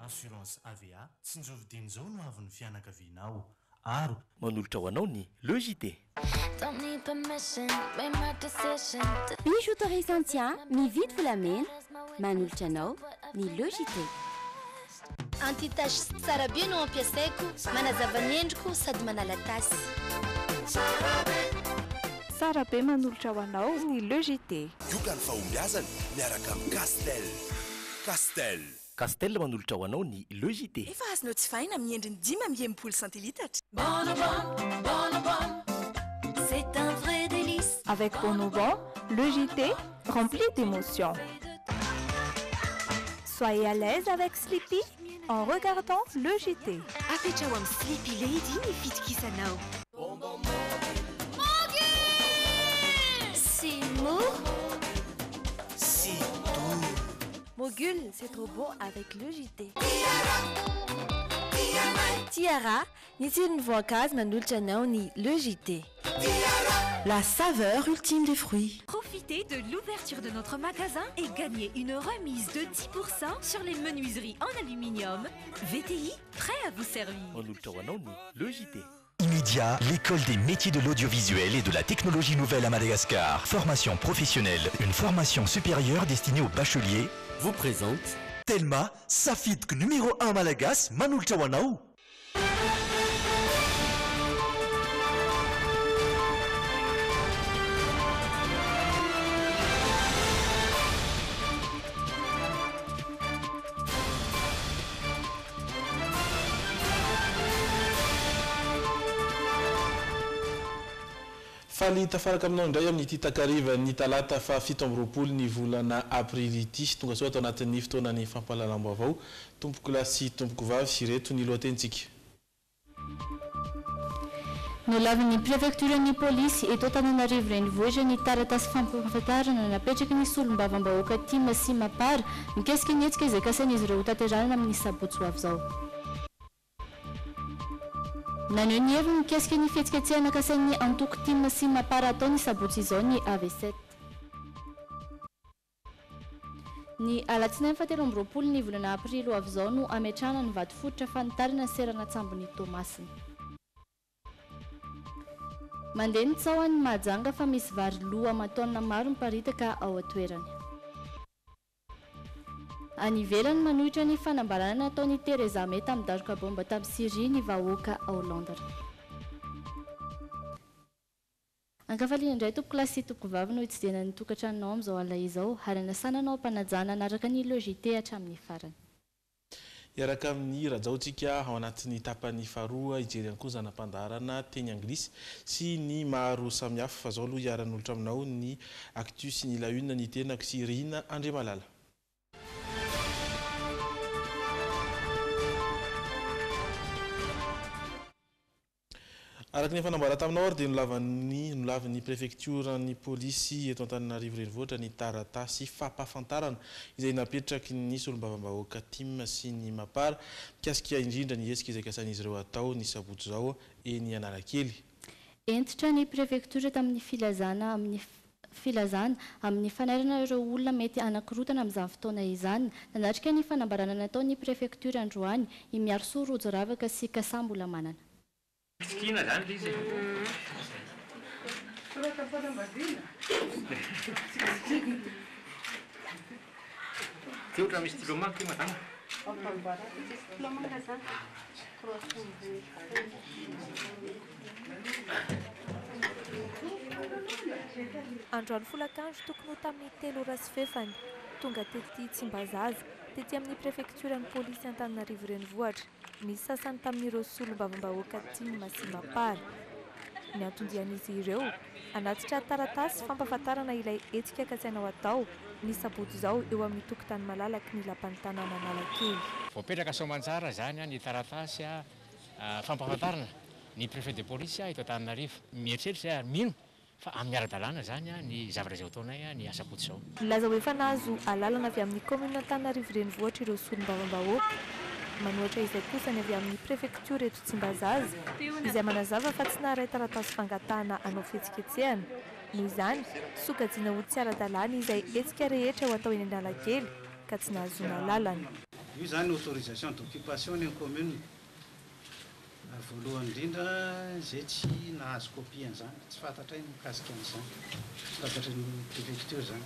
Assurance AVA tsinjovidin'izao no avy ny fianakavianao aro manolotra ho anao ny logité. Bijou Torrey-Santia mividy volamena manolotra anao ny logité. Anti-tache tsara be no ampiasaiko, manazava ny endriko sady manala tasy. Tsara be manolotra ho anao ny logité. Ioka ny fahombiazany miaraka amin'ny Castel. Castel manolotra ho anao ny logité. Efa azonao tsy fahina amin'ny endriny 10 centilitatra. Bonobon, c'est un vrai délice. Avec Bonobon, logité rempli d'émotions. Soyez à l'aise avec Sleepy en regardant logité. Afetra ho amin'ny Sleepy Lady ny fitokisanao. C'est mou. Si doux. Mogul, c'est trop bon avec logité. Tiara, ny tsirony voankazo manolotra anao ny logité. La saveur ultime des fruits. Profitez de l'ouverture de notre magasin et gagnez une remise de 10% sur les menuiseries en aluminium. VTI, prêt à vous servir. manolotra ho anao ny logité. Immédiat, l'école des métiers de l'audiovisuel et de la technologie nouvelle à Madagascar. Formation professionnelle, une formation supérieure destinée aux bacheliers. Vous présente Telma, Safitk numéro 1 Malagas, manolotra ho anao. faly tafaraka aminao indray amin'ity takariva ny talata fa 7 ny volana aprily ity tonga soa atao anatin'ny fotoanany fampahalalam-baovao tompoko lahy sy tompoko vavy ireto ny lohatenitsika. Nolavin'ny prefekturan'ny polisy eto Antananarivo renivohitra ny taratasy fampahafantarana napetraky ny solombavam-bahoaka Tima sy Mapara mikasika ny hetsika izay kasain'izy ireo tanterahana amin'ny sabotsy ho avy izao. Naneho ny heviny mikasika ny fihetsiketsehana kasain'ny antoko Tima sy Mapara atao ny sabotsy izao ny AV7. Ny alatsinainy 17 ny volana aprily ho avy izao no ametrahana ny vato fototra fanitarana ny serana tsambony Tomasina. Mandeha ny tsaoan'ny mahajanga fa misy vary loha aman-taonina maro miparitaka ao atoerany. Any ivelany manohitra ny fanambarana nataon'ny Tereza May tamin'ny daroka bomba tamin'ny Syrie ny vahoaka ao Londra. Ankafaliana indray tompoko lahy sy tompoko vavy no hitsidihana ny tokantranonao amin'izao alina izao ary anasananao ampanajana anaraka ny logité hatramin'ny farany. Iaraka amin'ny rajaontsika ao anatin'ny tapany faharoa ijery ihany koa zanam-pandaharana teny anglisy sy ny maro samihafa fa zao aloha iaran'olotra aminao ny actu sy ny la une ny tenako sy Rina Andriamalala. Araka ny fanamboarana taminao ary dia nolavin'ny préfecturan'ny polisy eto Antananarivo renivohitra ny taratasy fampahafantarana izay napetraky ny solombavam-bahoaka Tima sy ny Mapara mikasika indrindra ny hetsika izay kasain'izy ireo atao ny sabotsy zao eny Analakely. Entitra ny prefektura tamin'ny filazana amin'ny fanairana ireo olona mety anankirotana amin'izany fotoana izany nanatrika ny fanambarana nataon'ny prefektura Androany imiaro soa rojo ravaka sy kasambola manana. Kina zany izy. Teotra misy diplôma ke madame. Androany folakandro tokony ho tamin'ny 3 sy fefany tonga tety Tsimbazaza tety amin'ny prefekturan'ny polisy Antananarivo renivohitra. Misy sasany tamin'ireo solombavam-bahoaka Tima sy Mapara. Ny antondian'izy ireo anatitra taratasy fampahafantarana ilay hetsika kasaina ao atao ny sabotsy izao eo amin'ny tokotany malalaky ny lapan'ny tanàna Analakely. Voapetraka soamantsara zany ny taratasy fampahafantarana ny préfet de police eto Antananarivo mieritreritra ary mino fa amin'ny ara-dalàna zany ny zavatra izay ataonay ny asabotsy izao. Laza hoe efa nahazo alalana avy amin'ny commune Antananarivo renivohitra ireo solombavam-bahoaka. Manohatra izay kosa ny avy amin'ny prefektura eto Tsimbazaza izay manazava fa tsy naharay taratasy fangatahana anao fihetsiketsehana. Noho izany sokajiana ho tsy ara-dalàna izay hetsika rehetra ho atao eny Analakely ka tsy nahazoana lalana. io zany autorisation d'occupation ny commune voalohany indrindra zay tsy nahazo copie an'izany tsy fantatra ny mikasika an'izany fantatra ny préfecture zany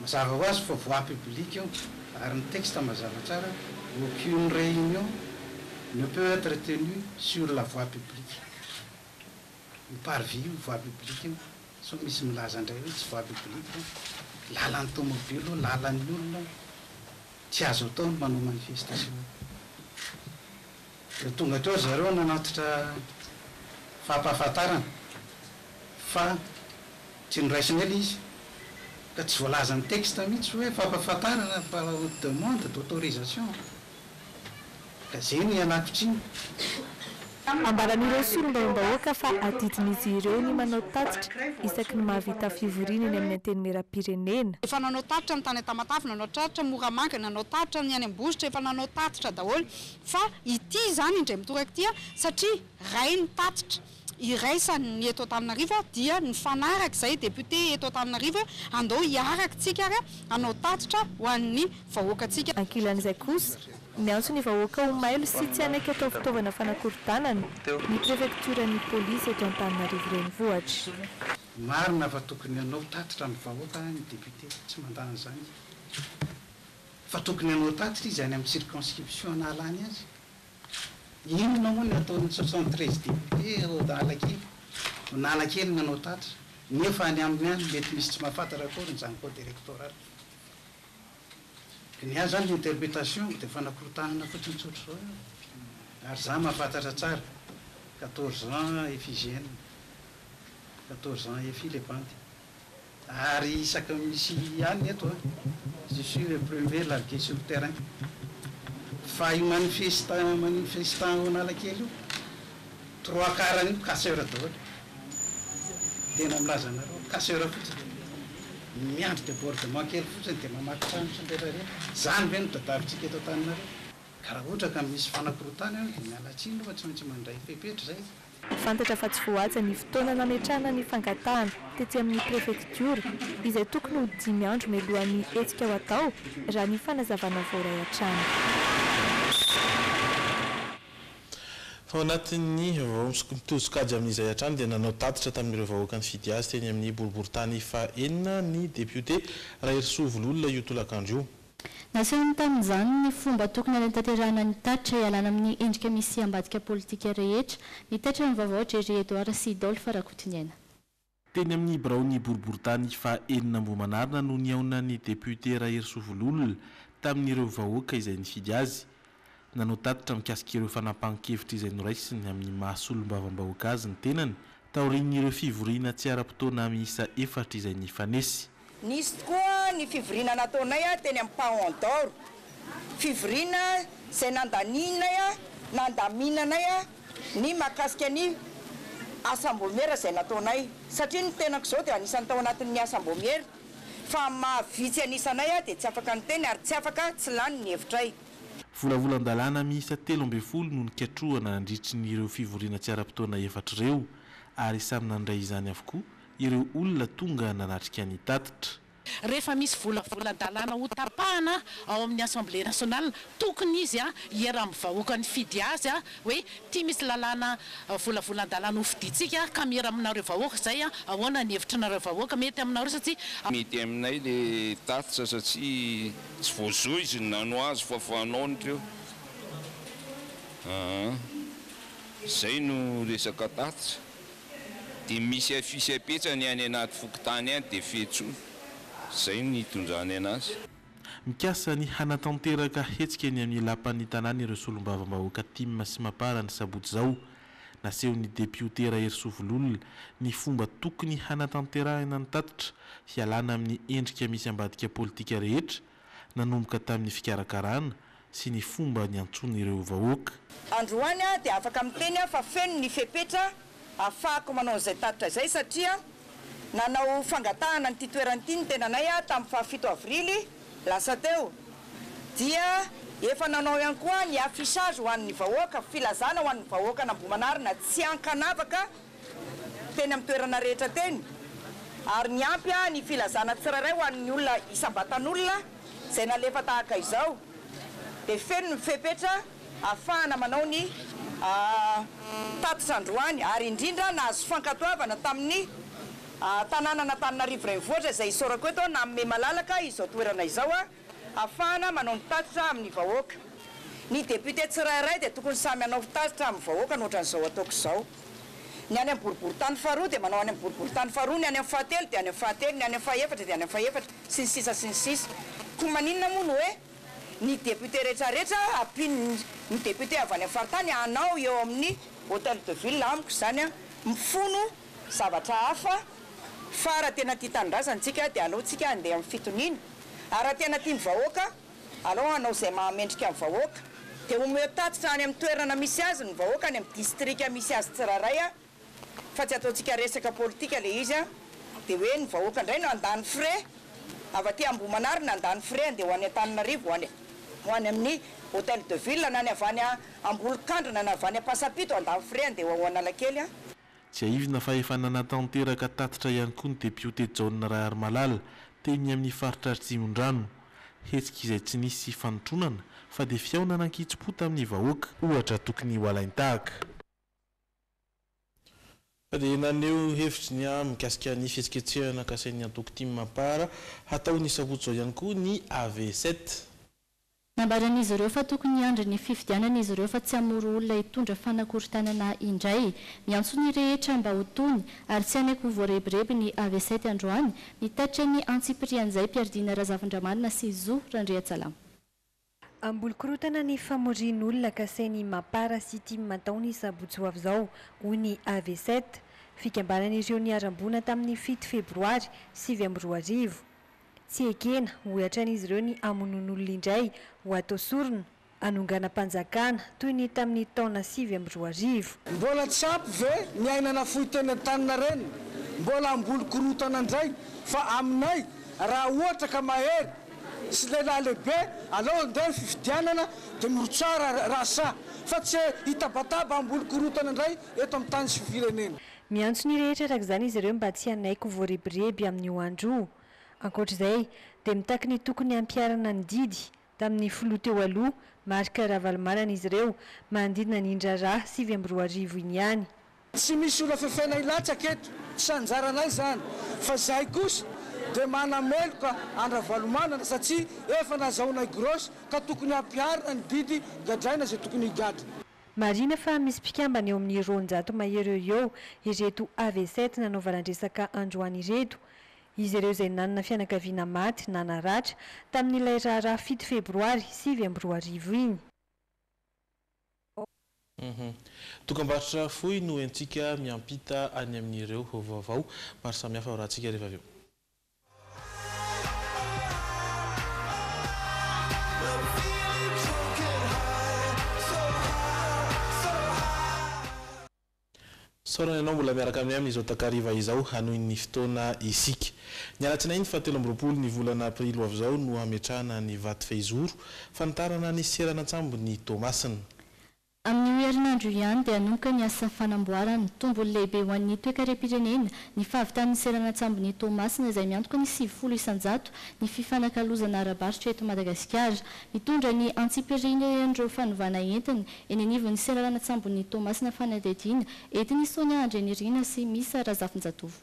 mazava ho azy fa voie publique io ary ny texte mazava tsara aucune réunion ne peut être tenue sur la voie publique ny parvis io voie publique io so misy milaza indray hoe tsy voie publique lalan'ny tomobile lalan'ny olona tsy azo atao ny manao manifestation de tonga teo zareo nanatitra fampahafantarana fa tsy noraisina ela izy ka tsy voalaza ny texte mihitsy hoe fampahafantarana fa demande d'autorisation ka zay ny anakotriny ambaran'ireo solombavam-bahoaka fa adidin'izy ireo ny manao tatitra isaky ny mahavita fivoriana eny amin'ny antenimieram-pirenena efa nanao tatitra ny tany Tamatavy nanao tatitra Moramanga nanao tatitra ny any Ambositra efa nanao tatitra daholo fa ity zany indray mitorak'ity satria ray ny tatitra iraisany eto Antananarivo dia ny fanaraka izay député eto Antananarivo andao hiarakatsika hanao tatitra ho an'ny vahoakantsika ankilan'izay kosa miantso ny vahoaka ho mailo sy tsy anaiky atao fitaovana fanakorontanana ny préfecture-ny polisy eto Antananarivo renivohitra marina fa tokony hanao tatitra ny vahoaka ny député tsy mandana zany fa tokony hanao tatitra izy any amin'ny circonscription analany azy inona moa ny ataon'ny 73 député Analakely Analakely nanao tatitra nefa any amin'ny any mety misy tsy mahafantatra akory ny zany code électoral ny azy zany l'interprétation dia fanakorontanana fotsiny tsotro zao ary za mahafantatra tsara 14 ans effigienne 14 ans effi les bandes ary isaka misy any eto je suis le premier largué sur le terrain fa io manifestant Analakely io 3 quart io casseur daholo tena milaza nareo casseur fotsiny miandry débordement kely fotsiny dia mamaky trano tsendrarareny zany ve no tadavitsika eto Antananarivo ka raha ohatra ka misy fanakorotana dia mialatsiny fa tsy maintsy mandray fepetra zay fantatra fa tsy voaja ny fotoana nametrahana ny fangatahana tetsy amin'ny préfecture izay tokony ho 10 andro mialohan'ny hetsika ho atao raha ny fanazavana voaray hatrany fa ao anatin'ny mitozokajy amin'izay hatrany dia nanao tatitra tamin'ireo vahoaka ny fidy azy teny amin'ny boriboritany fahenina ny député Rahersovolola io tolakandro io nasehony tamin'izany ny fomba tokony hantanterahana ny tatitra ialana amin'ny endrika misy ambadika politika rehetra ny tatitra ny vaovao Jerzy Edouard sy Dolphe Rakotiniaina teny amin'ny biraony boriboritany fahenina Ambohimanarina no niaona ny député Rahersovolola tamin'ireo vahoaka izay nifidy azy nanao tatitra mikasika ireo fanapahan-kevitra izay noraisiny amin'ny mahasolom-bavam-bahoaka azy ny tenany taorian'ireo fivoriana tsy ara-potoana miisa 4 izay nifanesy nisy tokoa ny fivoriana nataonay teny amin'ny Paon d'Or fivoriana izay nandaninay nandaminanay ny mahakasika ny asam-bomiera izay nataonay satria ny tenako izao dia anisan'ny tao anatin'ny asam-bomiera fa mahavitsy anisanay dia tsy afaka ny teny ary tsy afaka tsy lany ny hevitray volavolan-dalàna miisa 13 no nikatrohana nandritry ny ireo fivoriana tsy ara-potoana 4 ireo ary samy nandray izany avokoa ireo olona tonga nanatrika ny tatitra rehefa misy volavolan-dalàna ho tapahana ao amin'ny assemblée nationale tokony izy hiara-mivahoaka ny fidy azy hoe tia misy lalàna volavolan-dalàna ho fiditsika ka miara aminareo vahoaka zay ahoana ny hevitra nareo vahoaka mety aminareo satria mety aminay le tatitra satria tsy voazo izy nano azy fa fanaontreo zay no resaka tatitra dia misy afisy apetsany any anaty fokotany any dia fetsony zay ny tondrany anazy mikasa ny hanatanteraka hetsika ny amin'ny lapan'ny tanàna ireo solombavam-bahoaka Tim sy Mapara ny sabotsy zao naseho ny député Rahersovolola ny fomba tokony hanatanterahana ny tatitra hialana amin'ny endrika misy ambadika politika rehetra nanomboka tamin'ny fikarakarana sy ny fomba ny antsony ireo vahoaka androany dia afaka miteny fa feno ny fepetra afahako manao izay tatitra izay satria nanao fangatahana ny titoerany ny tenanay tamin'ny 7 avrily lasa teo dia efa nanao ihany koa ny affichage ho an'ny vahoaka filazana ho an'ny vahoaka n'Ambohimanarina tsy ankanavaka teny amin'ny toerana rehetra teny ary ny ampy ny filazana tsirairay ho an'ny olona isam-batan'olona izay nalefa tahaka izao dia feno ny fepetra ahafahana manao ny tatitra androany ary indrindra nahazo fankatoavana tamin'ny tanàna n'Antananarivo renivohitra izay isaorako eto na amin'ny malalaka izao toerana izao ahafahana manao ny tatitra amin'ny vahoaka. Ny député tsirairay dia tokony samy hanao tatitra amin'ny vahoaka nohatran'izao ataoko izao. Ny any amin'ny boriboritany faharoa dia manao any amin'ny boriboritany faharoa, ny any amin'ny fahatelo dia any amin'ny fahatelo, ny any amin'ny fahaefatra dia any amin'ny fahaefatra, sy ny sisa sy ny sisa. Koa maninona moa no hoe ny député rehetrarehetra ampiny ny député avy any amin'ny faritany hanao eo amin'ny hôtel de ville amiko izany mifono zavatra hafa fa raha tena tia tanindrazantsika dia alohantsika andeha amin'ny fitoniana. Ary raha tena tia mivahoaka aloha hanao izay mahamendrika amin'ny vahoaka dia omeo tatitra any amin'ny toerana misy azy ny vahoaka any amin'ny distrika misy azy tsirairay fa tsy ataontsika resaka politika ilay izy dia hoe ny vahoaka indray no andany frais avy aty Ambohimanary no andany frais andeha ho any Antananarivo ho any amin'ny hôtel de ville na ny avy any Ambolokandrina na avy any Pasapito andany frais andeha ho Analakely. Tsy aivina fa efa nanatanteraka tatitra ihany koa ny député John Raharmalala teny amin'ny faritra Atsimondrano. Hetsika izay tsy nisy fanotronana fa dia fiaona nankitso-po tamin'ny vahoaka ohatra tokony ho alain-tahaka. Dia naneo hevitry ny mikasika ny fihetsiketsehana kasain'ny antoko Tim Mapara hatao ny sabotsy ihany koa ny AV7. Nambaran'izy ireo fa tokony andry ny fifidianan'izy ireo fa tsy hamoro olona hitondra fanakorontanana indray, miantso ny rehetra mba ho tony ary tsy anaiky ho voarebireby ny AV7 androany, nitatitra ny antsipirian'izay Piardina Razavindramanina sy Zo Randriatsalama. Ambolo-korotana ny famorian'olona kasain'ny Mapara sy Tim Matao ny sabotsy ho avy izao ho ny AV7, fikambanan'ireo niarambona tamin'ny 7 febroary 2024. Tsy ekena ohatra n'izy ireo ny amon'olona indray ho atao sorona anongana mpanjakana toy ny tamin'ny taona 2024. Mbola tsy ampy ve ny ainana fohy teny an-tanana reny, mbola ambolo-korotana indray fa aminay raha ohatra ka mahery sy lehilahy lehibe aleo andeha ny fifidianana dia mirotsara rasa fa tsy hitabataba ambolo-korotana indray eto amin'ny tany sy firenena. Miantso ny rehetra araka izany izy ireo mba tsy hanaiky ho voarebireby amin'ny hoandro. Ankoatr'izay dia mitaky ny tokony ampiarana ny didy tamin'ny filoha teo aloha marika Ravalomanana izy ireo manodidina ny indraraha 2024 iny ihany. Tsy misy olona fefena ilatsaka eto, tsy anjaranay izany fa zahay kosa dia manameloka Ravalomanana satria efa nazahoanay grosy ka tokony ampiarana ny didy gadraina izay tokony higadra. Marina fa misy mpikambana eo amin'ny 200 mahery eo ireto AV7 nanaovana andresaka androany ireto. Izy ireo izay nanana fianakaviana maty na naratra tamin'ilay raharaha 7 febroary 2024 iny. Dokam-barotra fohy no entsika miampita any amin'ireo vaovao maro samihafa rahantsika rehefa avy eo. Saorana ianao mbola miaraka amin'ny amin'izao takariva izao hanohy ny fotoana isika. Ny alatsinainy 17 ny volana aprily avy izao no hametrahana ny vaty fehizoro fanitarana ny seranantsambo ny Tomasina. Amin'ny herinandro ihany dia hanomboka ny asa fanamboarana tombony lehibe ho an'ny toe-karem-pirenena ny fahavitan'ny seranantsambo ny Tomasina izay miantoka ny 70 isanjato ny fifanakalozana ara-barotra eto Madagasikara, mitondra ny antsipirian'ireo fanovana entiny eny anivon'ny seranantsambo ny Tomasina fanadihadiana entiny Sonia Andrenirina sy Misa Razafinjatovo.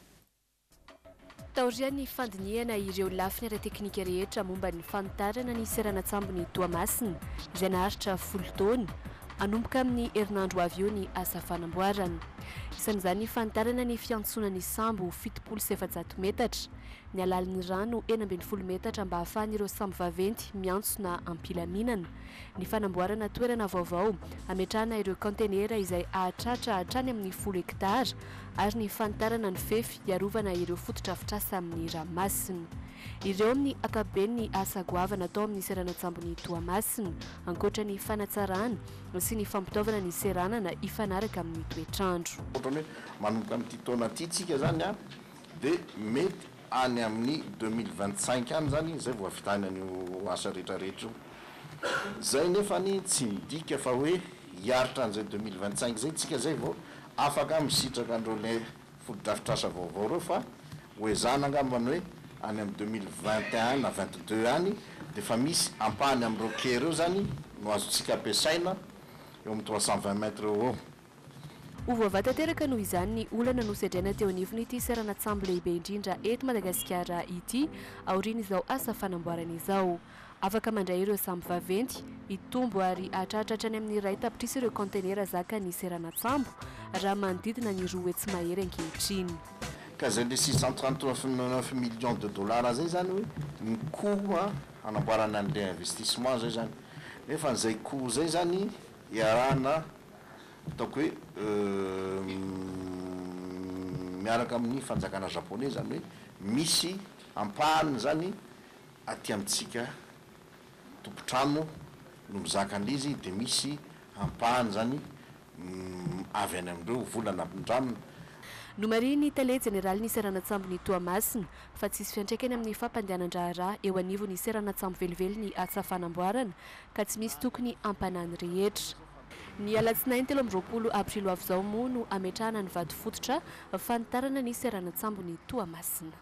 Taorian'ny fandiniana ireo lafiny ara-teknika rehetra momba ny fanitarana ny seranantsambo ny Tomasina izay naharitra 10 taona. Anomboka amin'ny herinandro avy eo ny asa fanamboarana. Isan'izany ny fanitarana ny fiantsonan'ny sambo 770 metatra, ny alalin'ny rano 40 metatra mba ahafahan'ireo sambo vaventy miantso na ampilaminana, ny fanamboarana toerana vaovao ametrahana ireo kontenera izay ahatratra hatrany amin'ny 10 hektara ary ny fanitarana ny fefy iarovana ireo fototra-afitrasa amin'ny ranomasina. Ireo amin'ny akaben'ny asa goavana atao amin'ny seranantsambo ny Toamasina, ankoatra ny fanatsarana sy ny fampitaovana ny seranana ifanaraka amin'ny toetrandro. Ohatrany manomboka amin'ity taona ity tsika zany dia mety any amin'ny 2025 any zany zay vao havitana ny asa rehetrarehetra. Zay nefany tsy midika fa hoe hiaritra an'izay 2025 zay tsika zay vao afaka misitraka andreo fotodrafitrasa vaovao reo fa hoe zany angambany hoe any amin'ny 2021 na 22 any dia fa misy ampahany amin'ireo kely reo zany no azontsika ampiasaina eo amin'ny 320 mètres eo. Ho voavatanteraka noho izany ny olana nosedraina teo anivon'ity seranatsambo lehibe indrindra eto Madagasikara ity aoriana izao asa fanamboarana izao. Afaka mandray ireo sambo vaventy itombo ary atratratra any amin'ny ray tapitrisy ireo contenera zaka ny seranatsambo raha manodidina ny roa tsy mahery ankehitriny. Ka zay le 639 millions de dollars zay zany hoe ny coût anamboarana an'ilay investissement zay zany. Nefa n'izay coût zay zany iarahana ataoko hoe miaraka amin'ny fanjakana japonais zany hoe misy ampahany zany aty amintsika tompotrano no mizaka an'izy dia misy ampahany zany avy any amin'ireo volana ampindramina. Nomariny tele general ny seranatsambo ny Toamasina fa tsisy fiantraikany amin'ny fampandehanan-draharaha eo anivon'ny seranatsambo velively ny asa fanamboarana ka tsy misy tokony ampanany rehetra. Ny alatsinainy 13 aprilo avy izao moa no ametrahana ny vady fototra fanitarana ny seranatsambo ny Toamasina.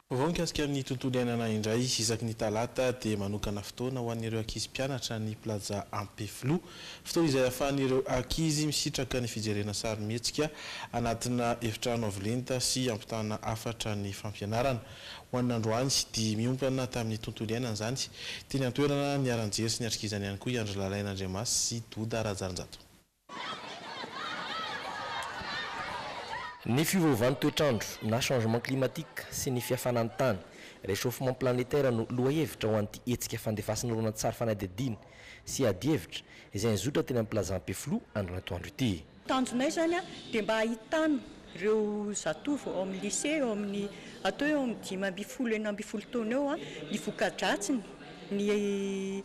Vaovao mikasika amin'ny tontolo iainana indray isaky ny talata dia manokana fotoana ho an'ireo ankizy mpianatra ny plaza Ampeflo. Fotoana izay ahafahan'ireo ankizy misitraka ny fijerena sarimihetsika anatina efitrano avolenta sy ampitana afatra ny fampianarana. Ho an'androany dia miompana tamin'ny tontolo iainana izany teny antoerana ny aranjery sy ny atrikizany ihany koa Andry Lalain'Andriamasy sy Doda Rajarinjato. Ny fiovaovan'ny toetrandro na changement climatique sy ny fihafanan'ny tany, réchauffement planétaire no lohahevitra ho an'ity hetsika fandefasana horonan-tsary fanadihadiana sy adievitra izay nizotra teny amin'ny plaza Ampeflo andro natoandro ity. Tanjonay zany dia mba ahitana ireo zatovo ao amin'ny lycée eo amin'ny atao eo amin'ny 5-10 taona eo ny voka-dratsiny ny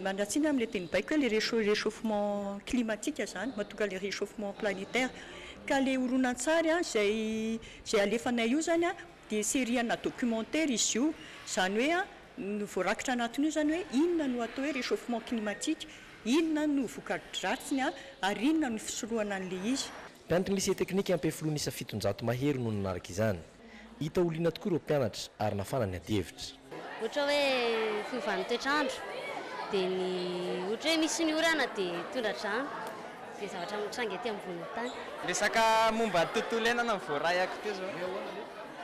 mandratsina amin'ilay teny baiko hoe le réchauffement climatique zany mahatonga le réchauffement planétaire. Ka le horonan-tsary zay alefanay io zany dia sériana documentaire izy io zany hoe voarakitra anatiny io zany hoe inona no atao hoe réchauffement climatique, inona no voka-dratsiny ary inona no fisorohana an'le izy. Mpianatra ny lycée technique Ampeflo nisa 700 mahery no nanaraka izany. Hita olina tokoa ireo mpianatra ary nafana ny adievitra. Ohatra hoe fiovan'ny toetrandro dia ny ohatra hoe misy ny orana dia tondratrano dia zavatra mitrangy aty ambony tany. Resaka momba tontolo iainana voarayako teo zao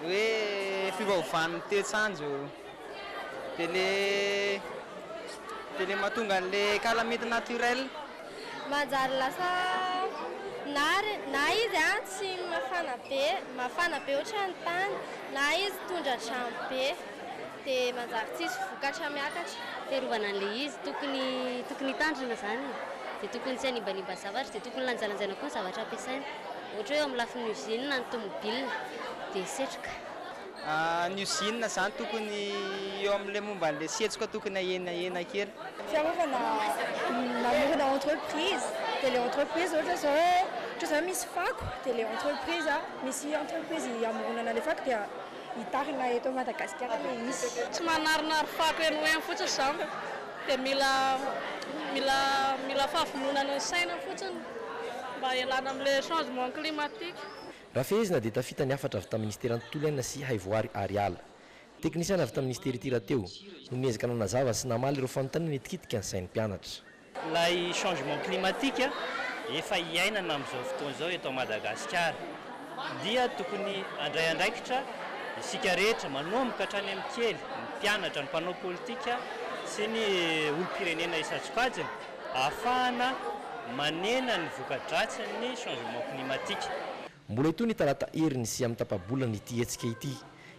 hoe fivaovan'ny toetrandro dia le mahatonga an'le calamité naturelle. Manjary lasa na izy tsy mafana be ohatra ny tany na izy tondratrano be dia manjary tsisy vokatra miakatra. Fiarovana an'le izy tokony tandrina zany dia tokony tsy hanimbanimba zavatra dia tokony lanjalanjaina koa ny zavatra ampiasaina. Ohatra hoe amin'ny lafiny usine na ny tomobile dia setroka. Ny usine zany tokony eo amin'ilay momba an'ilay setroka tokony ahena kely. Fiarovana namorona entreprise dia ilay entreprise ohatra zao hoe misy fako dia ilay entreprise misy entreprise amoronana ilay fako dia hitarina eto Madagasikara ilay izy. Tsy manarinary fako eny hoe fotsiny izany dia mila fahavononana ny saina fotsiny mba ialana amin'ilay changement climatique. Raha fehezina dia tafita ny afatra avy tamin'ny ministeran'ny tontolo iainana sy haivoary Ariala. Teknisiana avy tamin'ny ministera ity rahateo no niezaka nanazava sy namaly ireo fanontaniana itikitika ny sain'ny mpianatra. Ilay changement climatique efa iainana amin'izao fotoana izao eto Madagasikara dia tokony andray andraikitra isika rehetra manomboka hatrany amin'ny kely ny mpianatra ny mpanao politika sy ny olom-pirenena isan-tsokajiny ahafahana manena ny voka-dratsiny changement climatique. Mbola itony talata heriny sy amin'ny tapabolana ity hetsika ity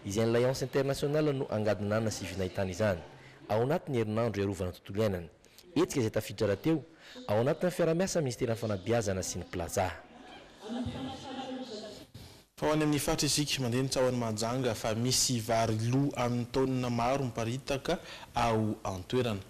izay ny Alliance internationale no angadinana sy vinahitana izany ao anatin'ny herinandro iarovana tontolo iainana. Hetsika izay tafiditra rahateo ao anatin'ny fiaramiasa ministeran'ny fanabeazana sy ny plaza. Fa ho any amin'ny fatra isika mandeha nitsahony manjanga fa misy vary loha amin'ny taonina maro miparitaka ao antoerana.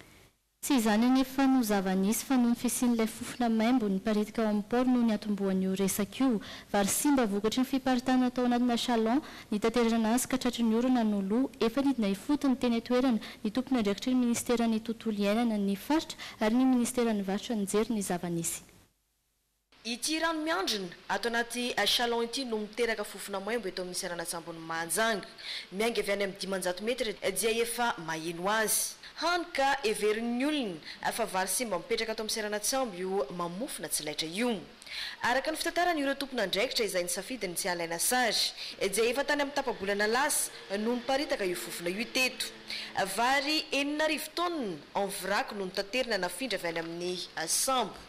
Tsy izany anefa no zava-nisy fa noho ny fisian'ilay fofona maimbo niparitaka ao amin'ny port noho ny atombohan'io resaka io. Vary simba vokatry ny fiparitana tao anatina salon nitaterana azy ka tratry ny orana no loha efa nidina ifotony teny atoerana ny tompony andraikitry ny ministeran'ny tontolo iainana ny faritra ary ny ministeran'ny varotra nijery ny zava-nisy. ity rano miandrina ato anaty chalon ity no miteraka fofona maimbo eto amin'ny Serana-Tsambony Mahajanga miainga avy any amin'ny 500 metatra dia efa maheno azy hany ka everin'ny olona fa vary simba mipetraka ato amin'ny Serana-Tsambo io mamofona tsy laitra io araka ny fitantarana ireo tompon'andraikitra izay nisafidiny tsy alaina sary dia efa tany amin'ny tapabolana lasa no niparitaka io fofona io teto vary 9,000 tonnes en vrac no nitaterina nafindra avy any amin'ny sambo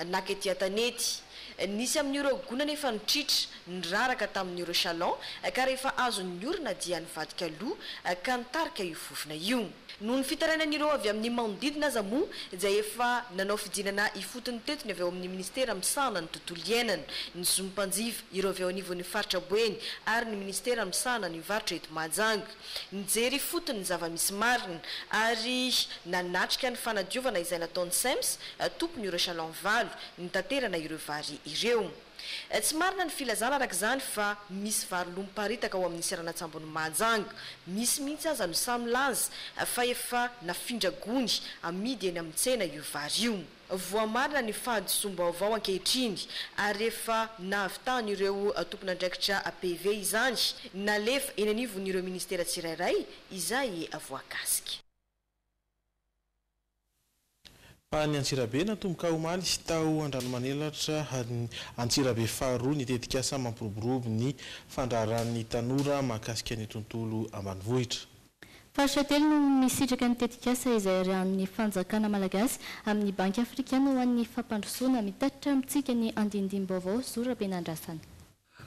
nakety atanety nisy amin'ireo gona nefa nitritra niraraka tamin'ireo chalon ka rehefa azo ny orina dia nivadika aloha ka nitarika io fofona io noho ny fitarainan'ireo avy amin'ny manodidina aza moa dia efa nanao fidinana ifotony tetony avy ao amin'ny ministera misahana ny tontolo iainana ny zompanjiva ireo avy ao anivon'ny faritra Boeny ary ny ministera misahana ny varotra eto Mahajanga nijery fotony ny zava-misy marina ary nanatrika ny fanadiovana izay nataon'ny SEMS tompony ireo chalon valo nitaterana ireo vary ireo tsy marina ny filazana araka izany fa misy vary lomiparitaka ao amin'ny Serana-Tsambony Mahajanga misy mihitsy aza no samy laza fa efa nafindra gony amidy eny amin'ny tsena io vary io voamarina ny fahadisom-baovao ankehitriny ary efa nahavitany ireo tompon'andraikitra PV izany nalefa eny anivon'ireo ministera tsirairay izay voakasika ny Antsirabe natomboka omaly sy tao Andranomanelatra Antsirabe faharoa nitetika asa mampiroborobo ny fandraran'ny tanora mahakasika ny tontolo ambanivohitra. Faritra telo no misitraka ny tetikasa izay rahan'ny fanjakana malagasy amin'ny banky afrikana ho an'ny fampandrosoana mitatitra amintsika ny andindim-baovao Zora Benandrasana.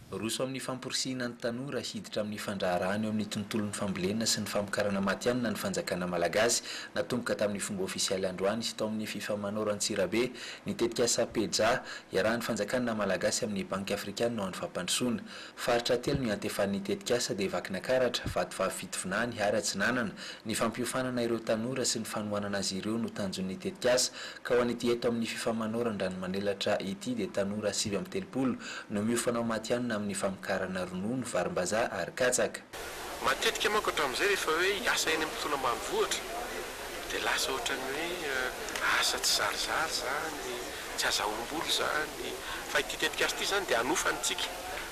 Roso amin'ny famporisihana ny tanora hiditra amin'ny fandraharahany eo amin'ny tontolon'ny fambolena sy ny famokarana matianina ny fanjakana malagasy natomboka tamin'ny fomba ofisialy androany sy tao amin'ny FIFA Manoro Antsirabe nitetika sapeja iarahan'ny fanjakana malagasy amin'ny banky afrikana no an'ny fampandrosoana faritra telo no antefan'ny tetikasa dia vakina karatra vatovafitovonany ary atsinanana ny fampiofanana ireo tanora sy ny fanohanana azy ireo no tanjon'ny tetikasa ka ho an'ity eto amin'ny FIFA Manoro Andranomanelatra ity dia tanora 7 no miofanao matianina amin'ny famokarana ronono varimbazaha ary katsaka matetika manko hatramin'izay rehefa hoe hiasa eny amin'ny tontolo ambanivohitra dia lasa ohatrany hoe asa tsy zarizary zany tsy azahoam-bola zany fa ity tetikasa ity zany dia anofantsika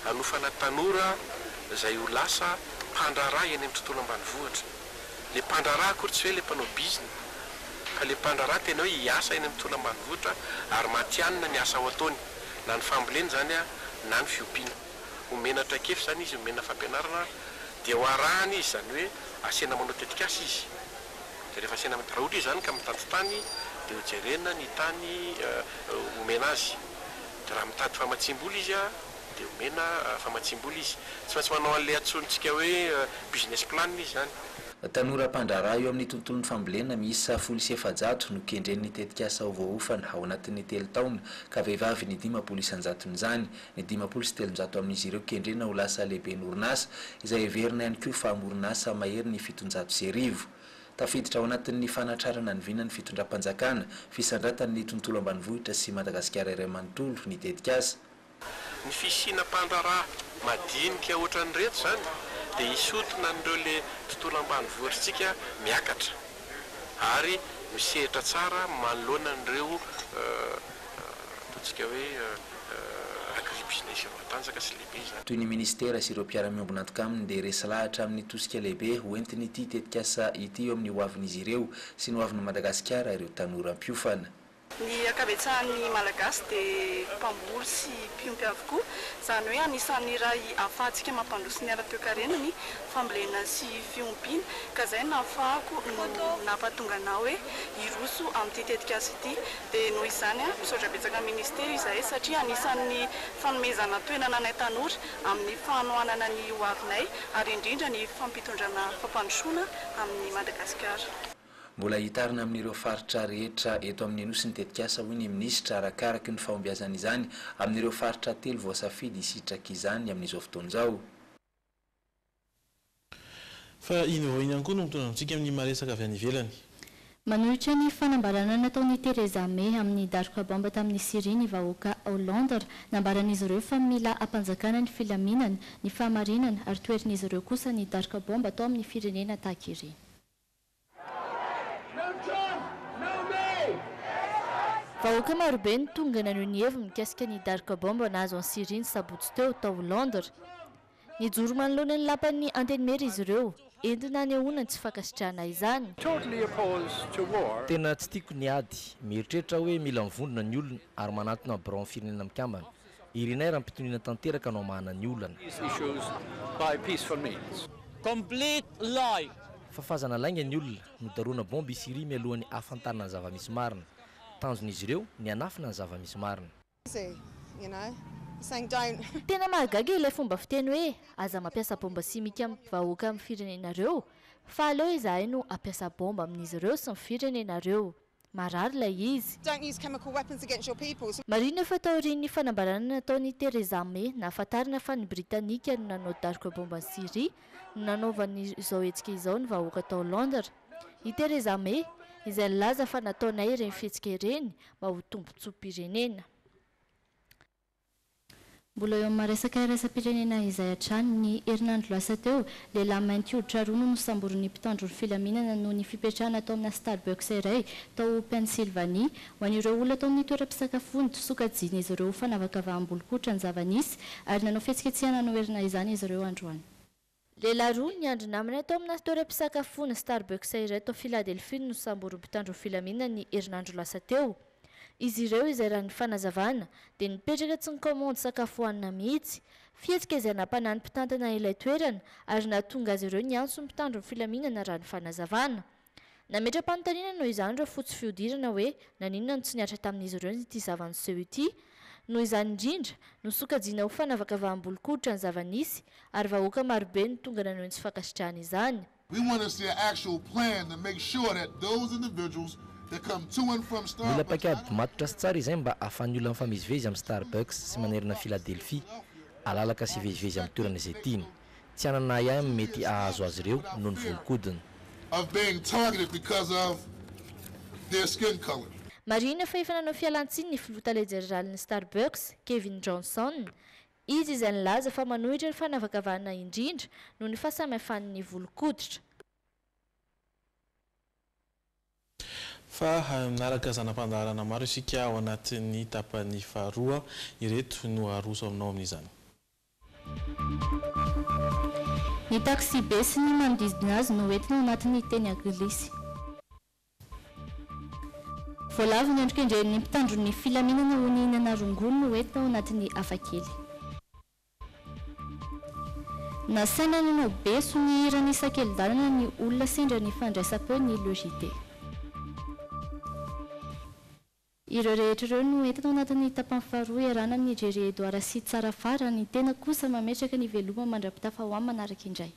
anofana tanora izay ho lasa mpandraraha eny amin'ny tontolo ambanivohitra le mpandraraha akory tsy hoe le mpanao bizina fa le mpandraraha tena hoe hiasa eny amin'ny tontolo ambanivohitra ary matianina ny asa ho ataony na ny fambolena zany na ny fiompiana omenatra kefy zany izy omena fampianarana dia ho arahany izy zany hoe asena manao tetikasa izy dia rehefa asena raha ohatra izy zany ka mitady tany dia hojerena ny tany omena azy dia raha mitady famatsim-bola izy dia omena famatsim-bola izy tsy maintsy manao an'ilay antsontsika hoe business plan izy zany tanora mpandraraha eo amin'ny tontolon'ny fambolena miisa 700 no kendren'ny tetikasa ho voaofana ao anatin'ny 3 taona ka vehivavy ny 500 izany ny 500 amin'izy ireo kendrena ho lasa lehibe n'orinasa izay heverina ihany koa fa amorinasa mahery ny 700 tafiditra ao anatin'ny fanatrarana ny vinany fitondram-panjakana fisandratan'ny tontolo ambanivohitra sy Madagasikara iray manontolo ny tetikasa ny fisina mpandraraha madinika ohatran'ny reto zany dia isotona n'ireo le tontolo ambanivohitritsika miakatra ary misehatra tsara manoloana n'ireo ataontsika hoe agribusiness matanjaka sy lehibe zany toy ny ministera sy ireo mpiara-miombona antoka aminy dia resy lahatra amin'ny tosika lehibe hoentiny ity tetikasa ity eo amin'ny hoavin'izy ireo sy ny hoavin'ny Madagasikara ireo tanora mpiofana ny akabetsahan'ny malagasy dia mpamboly sy mpiompy avokoa zany hoe anisan'ny iray ahafahantsika mampandroso ny ara-toe-karenany fambolena sy fiompiana ka izay nahafahako nampahatonga anao hoe hiroso amin'ity tetikasa ity dia noho izany misaotra betsaka ministera izahay satria anisan'ny fanomezana toenana anay tanora amin'ny fanohanana ny hoavinay ary indrindra ny fampitondrana fampandrosoana amin'ny Madagasikara. Mbola hitarina amin'ireo faritra rehetra eto amin'ny anosy ny tetikasa hoy ny minisitra arakaraka ny fahombiazana izany amin'ireo faritra telo voasafidy hisitraka izany amin'izao fotoana izao. Fa iny vao iny ihany koa no mitondratsika amin'ny maresaka avy any ivelany. Manohitra ny fanambarana nataon'ny Theresa May amin'ny daroka bomba tamin'ny Syrie ny vahoaka Hollande nambaran'izy ireo fa mila ampanjakana ny filaminana ny fahamarinana ary toerin'izy ireo kosa ny daroka bomba atao amin'ny firenena tahaka iry. Vahoaka marobe ny tonga naneho ny heviny mikasika ny darika bomba nahazo any Syrie ny sabotsy teo tao Londres. Nijoro manoloana ny lapan'ny antenimera izy ireo, entina anehoana ny tsy fankasitrahana izany. Tena tsy tiako ny ady, mieritreritra hoe mila mivondrona ny olona ary manatona bron firenena mikambana. Irinay raha mpitoniana tanteraka no mahana ny olana. Fafazana lainga ny olona nodaroana bomba i Syrie mialohan'ny ahafantarana ny zava-misy marina. Tanjon'izy ireo ny anafina ny zava-misy marina. Tena mahagaga ilay fomba fiteny hoe aza mampiasa bomba simika amin'ny vahoaka amin'ny firenenareo, fa aleo izahay no ampiasa bomba amin'izy ireo sy ny firenenareo. Marary ilay izy. Marina fa taorian'ny fanambarana nataon'ny Theresa May nahafantarana fa ny Britanika no nanao darika bomba ny Syrie no nanaovan'izao hetsika izao ny vahoaka tao Londres. I Theresa May izay nilaza fa nataonay ireny fihetsika ireny mba ho tombontsoam-pirenena. Mbola eo amin'ny maresaka iraisam-pirenena izay hatrany ny herinandro lasa teo, lehilahy mainty hoditra roa no nosamborin'ny mpitandro ny filaminana noho ny fipetrahana tao amina Starbucks iray tao Pennsylvanie. Ho an'ireo olona tao amin'ny toeram-pisakafoana sokajiana izy ireo fanavaka vaham-bolikotra ny zava-nisy ary nanao fihetsiketsehana noherina izany izy ireo androany. Lehilahy roa ny andro namana tao amina toeram-pisakafoana Starbucks iray tao Philadelphie no nosamborin'ny mpitandro ny filaminana ny herinandro lasa teo. Izy ireo izay raha ny fanazavana dia nipetraka tsy ny komandy sakafo hohanina mihitsy. Fihetsika izay nampanany mpitantana ilay toerana ary nahatonga azy ireo niantso ny mpitandro ny filaminana raha ny fanazavana. Nametra-panontaniana noho izany ireo fotsy fiodirana hoe naninona no tsy niatra tamin'izy ireo ity zava-niseho ity. Noho izany indrindra no sokajiana ho fanavaka vaham-bolikotra ny zava-nisy ary vahoaka marobe ny tonga naneho ny tsy fankasitrahana izany. We want to see an actual plan to make sure that those individuals that come to and from Starbucks. Mila paikady matotra sy tsara izay mba ahafahan'ny olona mifamezivezy amin'ny Starbucks sy manerana Philadelphie alalaka sy vezivezy amin'ny toerana izay tiany. Tsy anana ihany mety ahazo azy ireo noho ny volon-kodiny. Of being targeted because of their skin color. Marina fa efa nanao fialan-tsiny ny filoha jeneralin'ny Starbucks, Kevin Johnson. Izy izay nilaza fa manohitra ny fanavakavahana indrindra noho ny fahasamihafan'ny volon-koditra. Fa naraka zanam-pandaharana maro isika ao anatin'ny tapany faharoa ireto no aroso aminao amin'izany. Ny taxi be sy ny manodidina azy no entina ao anatin'ny teny anglisy. Voalavo ny andro kendren'ny mpitandro ny filaminana ho ny hinana rongony no entina ao anatin'ny hafakely. Nasaina nanao beso ny hirany isan-kelin-dalana ny olona sendra ny fandraisam-peo ny logité. Ireo rehetra ireo no entina ao anatin'ny tapany faharoa iarana ny Nigeria Edouard sy tsara fara ny tena kosa mametraka ny veloma mandra-pitafa ho amin'ny manaraka indray.